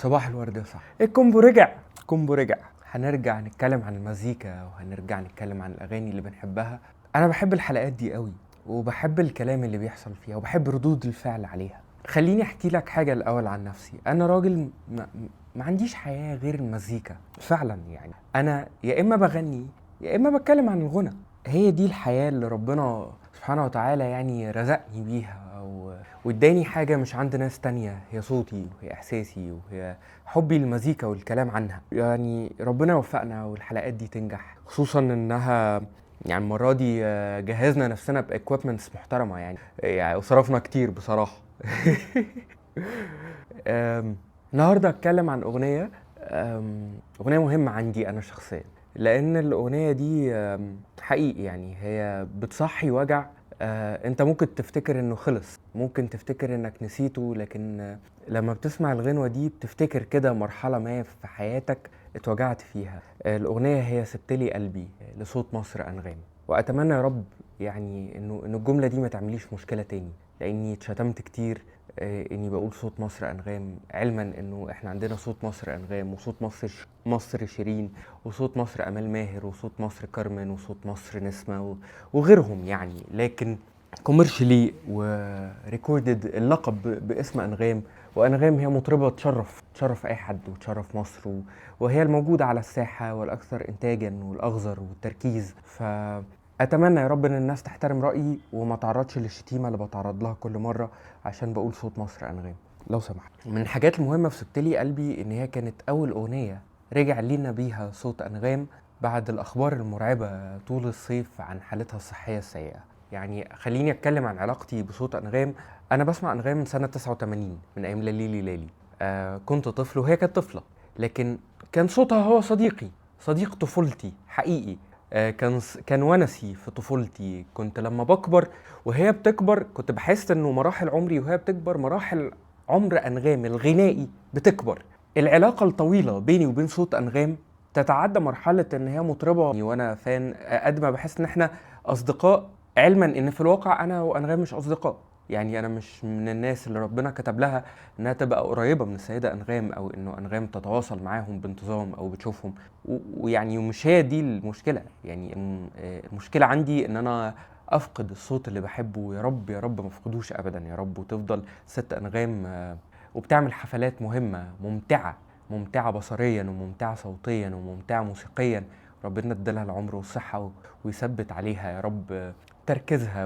صباح الورد يا صاحبي. الكومبو رجع. هنرجع نتكلم عن المزيكا وهنرجع نتكلم عن الاغاني اللي بنحبها. انا بحب الحلقات دي قوي وبحب الكلام اللي بيحصل فيها وبحب ردود الفعل عليها. خليني احكي لك حاجه الاول عن نفسي. انا راجل ما عنديش حياه غير المزيكا فعلا. يعني انا يا اما بغني يا اما بتكلم عن الغنى. هي دي الحياه اللي ربنا سبحانه وتعالى يعني رزقني بيها واداني حاجه مش عند ناس تانية، هي صوتي وهي احساسي وهي حبي للمزيكا والكلام عنها. يعني ربنا يوفقنا والحلقات دي تنجح، خصوصا انها يعني المرة دي جهزنا نفسنا باكويبمنتس محترمة يعني وصرفنا كتير بصراحة. النهاردة هتكلم عن أغنية مهمة عندي أنا شخصيا، لأن الأغنية دي حقيقي يعني هي بتصحي وجع. انت ممكن تفتكر انه خلص، ممكن تفتكر انك نسيته، لكن لما بتسمع الغنوة دي بتفتكر كده مرحلة ما في حياتك اتوجعت فيها. الأغنية هي سبتلي قلبي لصوت مصر أنغام. وأتمنى يا رب يعني إنه الجملة دي ما تعمليش مشكلة تاني، لأني اتشتمت كتير إني بقول صوت مصر أنغام، علما إنه إحنا عندنا صوت مصر أنغام وصوت مصر شيرين وصوت مصر أمال ماهر وصوت مصر كارمن وصوت مصر نسمة وغيرهم يعني. لكن كوميرشلي وريكوردد اللقب باسم أنغام، وأنغام هي مطربة تشرف أي حد وتشرف مصر وهي الموجودة على الساحة والأكثر إنتاجا والأغزر والتركيز. فأتمنى يا رب إن الناس تحترم رأيي وما تعرضش للشتيمة اللي بتعرض لها كل مرة عشان بقول صوت مصر أنغام لو سمحت. من الحاجات المهمة في سبتلي قلبي إن هي كانت أول أغنية رجع لينا بيها صوت أنغام بعد الأخبار المرعبة طول الصيف عن حالتها الصحية السيئة. يعني خليني أتكلم عن علاقتي بصوت أنغام. أنا بسمع أنغام من سنة 89 من أيام لاليلي لالي. كنت طفل وهي كانت طفلة، لكن كان صوتها هو صديق طفولتي حقيقي. كان ونسي في طفولتي. كنت لما بكبر وهي بتكبر كنت بحس انه مراحل عمري وهي بتكبر مراحل عمر أنغام الغنائي بتكبر. العلاقة الطويلة بيني وبين صوت أنغام تتعدى مرحلة ان هي مطربة وانا فان، قد ما بحس ان احنا اصدقاء، علما ان في الواقع انا وانغام مش اصدقاء. يعني انا مش من الناس اللي ربنا كتب لها انها تبقى قريبة من السيدة انغام او انه انغام تتواصل معاهم بانتظام او بتشوفهم. ويعني مش هي دي المشكلة. يعني المشكلة عندي ان انا افقد الصوت اللي بحبه. يا رب يا رب ما افقدوش ابدا يا رب، وتفضل ست انغام وبتعمل حفلات ممتعة بصريا وممتعة صوتيا وممتعة موسيقيا. ربنا ادالها العمر والصحة ويثبت عليها يا رب تركيزها،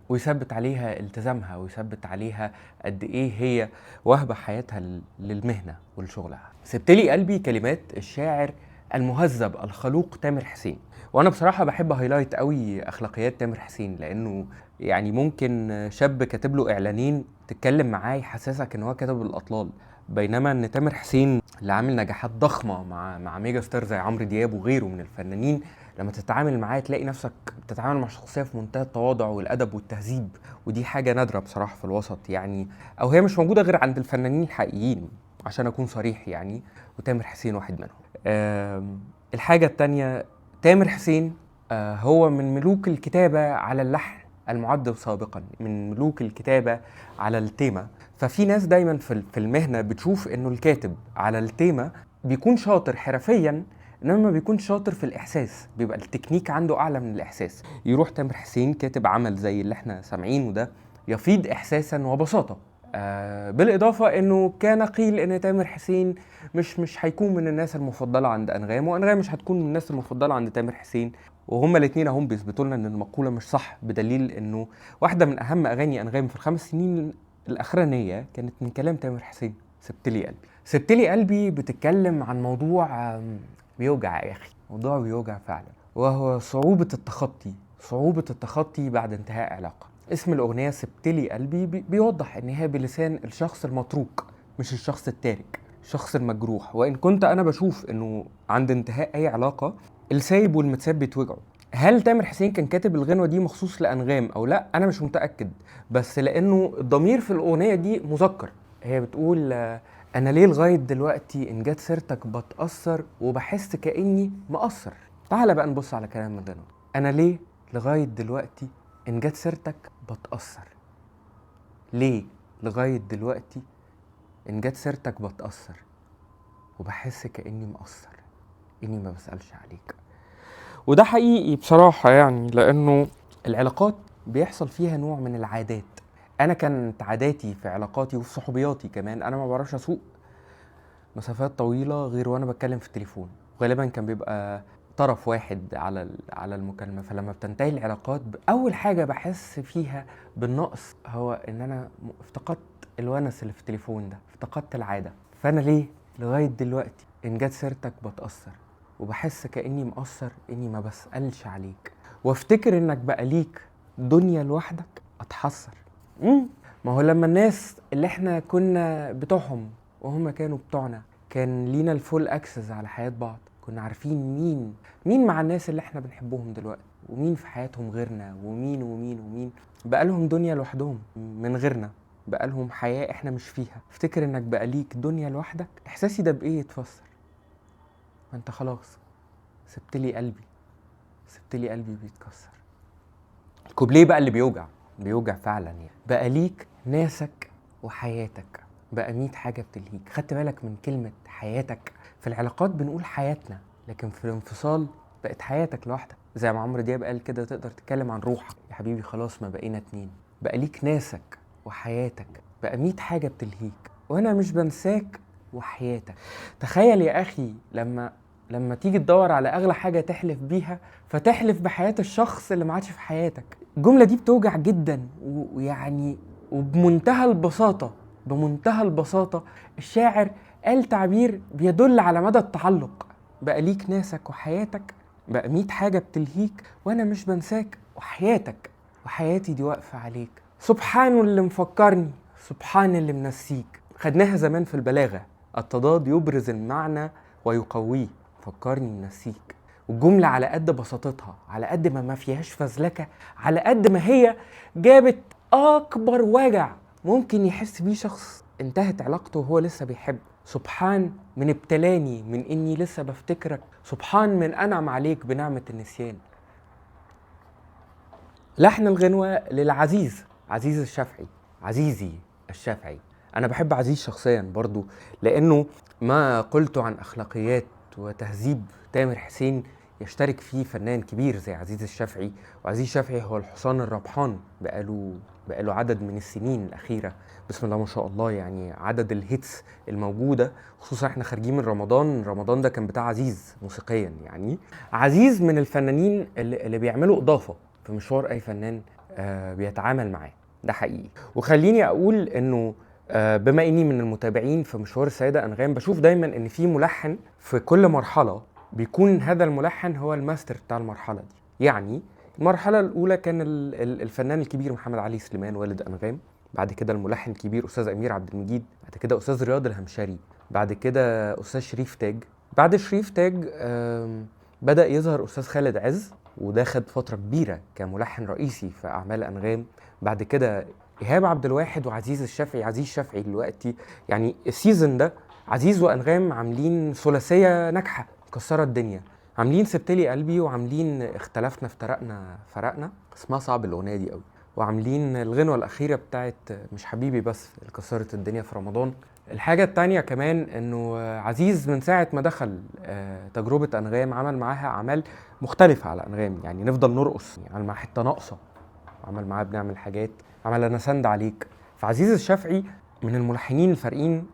ويثبت عليها التزامها، ويثبت عليها قد ايه هي وهبة حياتها للمهنة ولشغلها. سبتلي قلبي كلمات الشاعر المهذب الخلوق تامر حسين. وانا بصراحة بحب هايلايت قوي اخلاقيات تامر حسين، لانه يعني ممكن شاب كاتب له اعلانين تتكلم معاه يحسسك ان هو كاتب الاطلال، بينما ان تامر حسين اللي عامل نجاحات ضخمه مع ميجا ستار زي عمرو دياب وغيره من الفنانين، لما تتعامل معاه تلاقي نفسك بتتعامل مع شخصيه في منتهى التواضع والادب والتهذيب. ودي حاجه نادره بصراحه في الوسط يعني، او هي مش موجوده غير عند الفنانين الحقيقيين عشان اكون صريح يعني، وتامر حسين واحد منهم. الحاجه التانية، تامر حسين هو من ملوك الكتابه على اللحن المعد سابقا، من ملوك الكتابه على التيمه. ففي ناس دايما في المهنه بتشوف انه الكاتب على التيمه بيكون شاطر حرفيا، انما ما بيكون شاطر في الاحساس، بيبقى التكنيك عنده اعلى من الاحساس. يروح تامر حسين كاتب عمل زي اللي احنا سامعينه ده يفيض احساسا وبساطه. بالاضافه انه كان قيل ان تامر حسين مش هيكون من الناس المفضله عند انغام، وانغام مش هتكون من الناس المفضله عند تامر حسين، وهما الاثنين هم بيثبتوا لنا ان المقوله مش صح، بدليل انه واحده من اهم اغاني انغام في ال5 سنين الاخرانيه كانت من كلام تامر حسين، سبتلي قلبي بتتكلم عن موضوع بيوجع يا اخي، موضوع بيوجع فعلا، وهو صعوبة التخطي بعد انتهاء علاقة. اسم الأغنية سبتلي قلبي بيوضح ان هي بلسان الشخص المتروك مش الشخص التارك، الشخص المجروح. وإن كنت أنا بشوف إنه عند انتهاء أي علاقة السايب والمتساب بيتوجعوا. هل تامر حسين كان كاتب الغنوة دي مخصوص لأنغام أو لأ؟ أنا مش متأكد، بس لأنه الضمير في الأغنية دي مذكر. هي بتقول أنا ليه لغاية دلوقتي إن جت سيرتك بتأثر وبحس كأني مقصر. تعال بقى نبص على كلام الغنوة. أنا ليه لغاية دلوقتي إن جت سيرتك بتأثر. ليه لغاية دلوقتي إن جت سيرتك بتأثر وبحس كأني مقصر إني ما بسألش عليك. وده حقيقي بصراحة يعني، لأنه العلاقات بيحصل فيها نوع من العادات. أنا كانت عاداتي في علاقاتي وفي صحوبياتي كمان، أنا ما بعرفش أسوق مسافات طويلة غير وأنا بتكلم في التليفون، غالبا كان بيبقى طرف واحد على المكالمة. فلما بتنتهي العلاقات أول حاجة بحس فيها بالنقص هو إن أنا افتقدت الونس اللي في التليفون ده، افتقدت العادة. فأنا ليه لغاية دلوقتي إن جت سيرتك بتأثر وبحس كأني مقصر إني ما بسألش عليك، وافتكر إنك بقى ليك دنيا لوحدك أتحسر. ما هو لما الناس اللي احنا كنا بتوعهم وهم كانوا بتوعنا كان لينا الفول اكسس على حياة بعض، كنا عارفين مين مع الناس اللي احنا بنحبهم دلوقتي، ومين في حياتهم غيرنا، ومين بقالهم دنيا لوحدهم من غيرنا، بقالهم حياة احنا مش فيها. افتكر انك بقى ليك دنيا لوحدك، احساسي ده بايه يتفسر؟ ما انت خلاص سبتلي قلبي بيتكسر. الكوبليه بقى اللي بيوجع فعلا يعني. بقى ليك ناسك وحياتك، بقى 100 حاجة بتلهيك. خدت بالك من كلمة حياتك؟ في العلاقات بنقول حياتنا، لكن في الانفصال بقت حياتك لوحدك. زي ما عمرو دياب قال كده، تقدر تتكلم عن روحك يا حبيبي، خلاص ما بقينا 2. بقى ليك ناسك وحياتك، بقى 100 حاجة بتلهيك وانا مش بنساك وحياتك. تخيل يا اخي لما تيجي تدور على اغلى حاجة تحلف بيها، فتحلف بحياة الشخص اللي ما عادش في حياتك. الجملة دي بتوجع جدا، ويعني بمنتهى البساطة الشاعر قال تعبير بيدل على مدى التعلق. بقى ليك ناسك وحياتك، بقى 100 حاجة بتلهيك وانا مش بنساك وحياتك، وحياتي دي واقفة عليك. سبحان اللي مفكرني، سبحان اللي منسيك. خدناها زمان في البلاغة، التضاد يبرز المعنى ويقويه. فكرني منسيك. والجملة على قد بساطتها، على قد ما فيهاش فزلكة، على قد ما هي جابت أكبر وجع ممكن يحس بيه شخص انتهت علاقته وهو لسه بيحب. سبحان من ابتلاني من إني لسه بفتكرك، سبحان من أنعم عليك بنعمة النسيان. لحن الغنوة للعزيز عزيز الشافعي، عزيزي الشافعي. أنا بحب عزيز شخصيا برضو، لأنه ما قلته عن أخلاقيات وتهذيب تامر حسين يشترك فيه فنان كبير زي عزيز الشافعي. وعزيز الشافعي هو الحصان الربحان بقاله عدد من السنين الأخيرة، بسم الله ما شاء الله. يعني عدد الهيتس الموجودة، خصوصا احنا خارجين من رمضان ده كان بتاع عزيز موسيقيا. يعني عزيز من الفنانين اللي بيعملوا إضافة في مشوار أي فنان بيتعامل معاه، ده حقيقي. وخليني أقول إنه بما إني من المتابعين في مشوار السيدة أنغام، بشوف دايما إن في ملحن في كل مرحلة بيكون هذا الملحن هو الماستر بتاع المرحلة دي. يعني المرحلة الأولى كان الفنان الكبير محمد علي سليمان والد أنغام، بعد كده الملحن الكبير أستاذ أمير عبد المجيد، بعد كده أستاذ رياض الهمشري، بعد كده أستاذ شريف تاج. بعد شريف تاج بدأ يظهر أستاذ خالد عز، وده خد فترة كبيرة كملحن رئيسي في أعمال أنغام. بعد كده إيهاب عبد الواحد وعزيز الشافعي. عزيز الشافعي دلوقتي يعني السيزن ده عزيز وأنغام عاملين ثلاثية ناجحة مكسرة الدنيا، عاملين سبتلي قلبي، وعاملين اختلفنا افترقنا فرقنا، اسمها صعب الأغنية دي قوي، وعاملين الغنوة الأخيرة بتاعت مش حبيبي بس اللي كسرت الدنيا في رمضان. الحاجة التانية كمان انه عزيز من ساعة ما دخل تجربة أنغام عمل معاها أعمال مختلفة على أنغام. يعني نفضل نرقص، يعني عمل معاها حتة ناقصة، عمل معاها بنعمل حاجات، عمل أنا سند عليك. فعزيز الشافعي من الملحنين الفارقين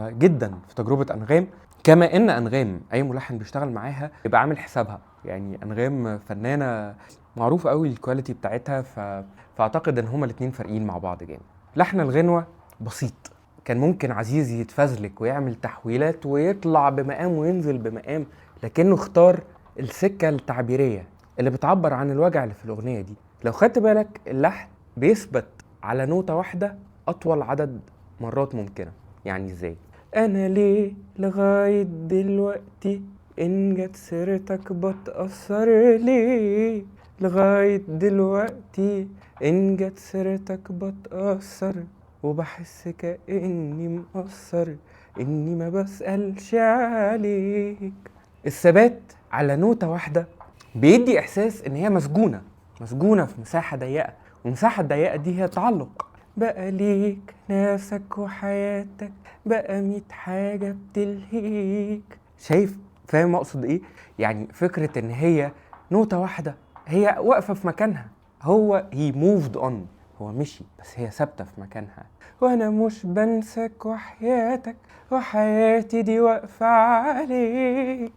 جدا في تجربة أنغام. كما ان أنغام اي ملحن بيشتغل معاها يبقى عامل حسابها، يعني أنغام فنانة معروف قوي الكواليتي بتاعتها، فاعتقد ان هما الاتنين فارقين مع بعض جامد. لحن الغنوة بسيط، كان ممكن عزيز يتفزلك ويعمل تحويلات ويطلع بمقام وينزل بمقام، لكنه اختار السكة التعبيرية اللي بتعبر عن الوجع اللي في الأغنية دي. لو خدت بالك اللحن بيثبت على نوتة واحدة أطول عدد مرات ممكنة. يعني ازاي؟ أنا ليه لغاية دلوقتي إن جت سيرتك بتأثر، ليه لغاية دلوقتي إن جت سيرتك بتأثر وبحس كأني مقصر إني ما بسألش عليك. الثبات على نوتة واحدة بيدي إحساس إن هي مسجونة في مساحة ضيقة، والمساحة الضيقة دي هي تعلق. بقى ليك ناسك وحياتك، بقى 100 حاجة بتلهيك. شايف؟ فاهم اقصد ايه؟ يعني فكرة ان هي نوتة واحدة هي واقفة في مكانها، هو he moved on، هو مشي بس هي ثابتة في مكانها. وانا مش بنسك وحياتك وحياتي دي واقفة عليك.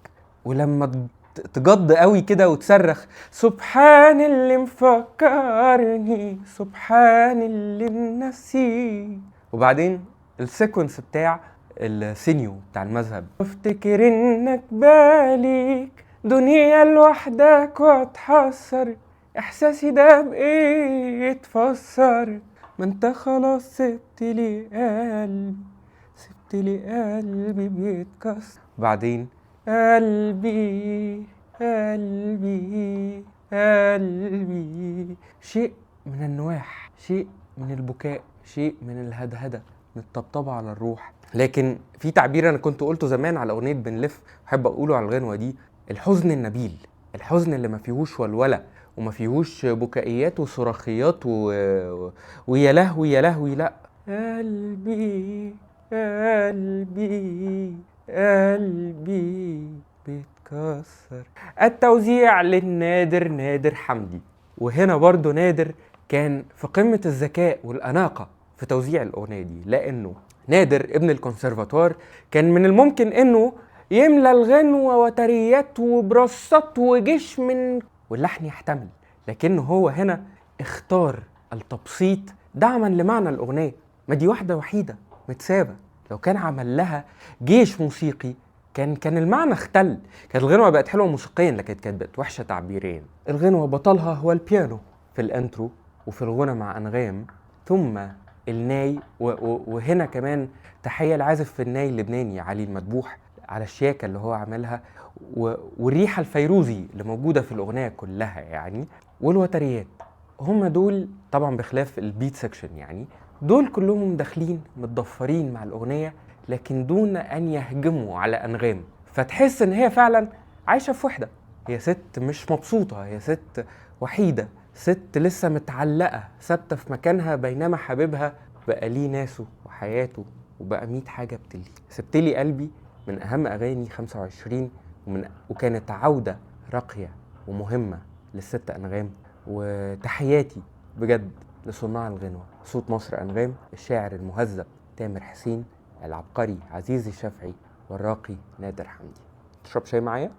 ولما تجض قوي كده وتصرخ سبحان اللي مفكرني سبحان اللي منسيه. وبعدين السيكونس بتاع السينيو بتاع المذهب، افتكر انك باليك دنيا لوحدك واتحسر، احساسي ده بايه يتفسر، ما انت خلاص سبتلي قلبي، سبتلي قلبي بيتكسر. وبعدين قلبي قلبي قلبي، شيء من النواح، شيء من البكاء، شيء من الهدهدة، من الطبطبة على الروح. لكن في تعبير انا كنت قلته زمان على اغنية بنلف، بحب اقوله على الغنوة دي: الحزن النبيل، الحزن اللي ما فيهوش ولولة وما فيهوش بكائيات وصراخيات ويا لهوي يا لهوي، لا، قلبي قلبي قلبي بيتكسر. التوزيع للنادر نادر حمدي. وهنا برضو نادر كان في قمة الذكاء والأناقة في توزيع الأغنية دي، لأنه نادر ابن الكونسرفاتوار كان من الممكن أنه يملى الغنوة وتريات وبرصات وجيش من واللحن يحتمل، لكنه هو هنا اختار التبسيط دعما لمعنى الأغنية. ما دي واحدة وحيدة متسابة، لو كان عمل لها جيش موسيقي كان المعنى اختل، كانت الغنوة بقت حلوة موسيقيا لكن كانت بقت وحشة تعبيريا. الغنوة بطلها هو البيانو في الانترو وفي الغنى مع أنغام، ثم الناي وهنا كمان تحية العازف في الناي اللبناني علي المدبوح على الشياكة اللي هو عملها والريحة الفيروزي اللي موجودة في الأغنية كلها يعني، والوتريات. هم دول طبعا بخلاف البيت سكشن، يعني دول كلهم داخلين متضفرين مع الأغنية لكن دون أن يهجموا على أنغام، فتحس إن هي فعلا عايشة في وحدة، هي ست مش مبسوطة، هي ست وحيدة، ست لسه متعلقة ثابتة في مكانها، بينما حبيبها بقى ليه ناسه وحياته وبقى 100 حاجة بتلي. سبتلي قلبي من أهم أغاني 25 وكانت عودة راقية ومهمة للست أنغام. وتحياتي بجد لصناع الغنوة، صوت مصر أنغام، الشاعر المهذب تامر حسين، العبقري عزيزي الشافعي، والراقي نادر حمدي. تشرب شاي معايا؟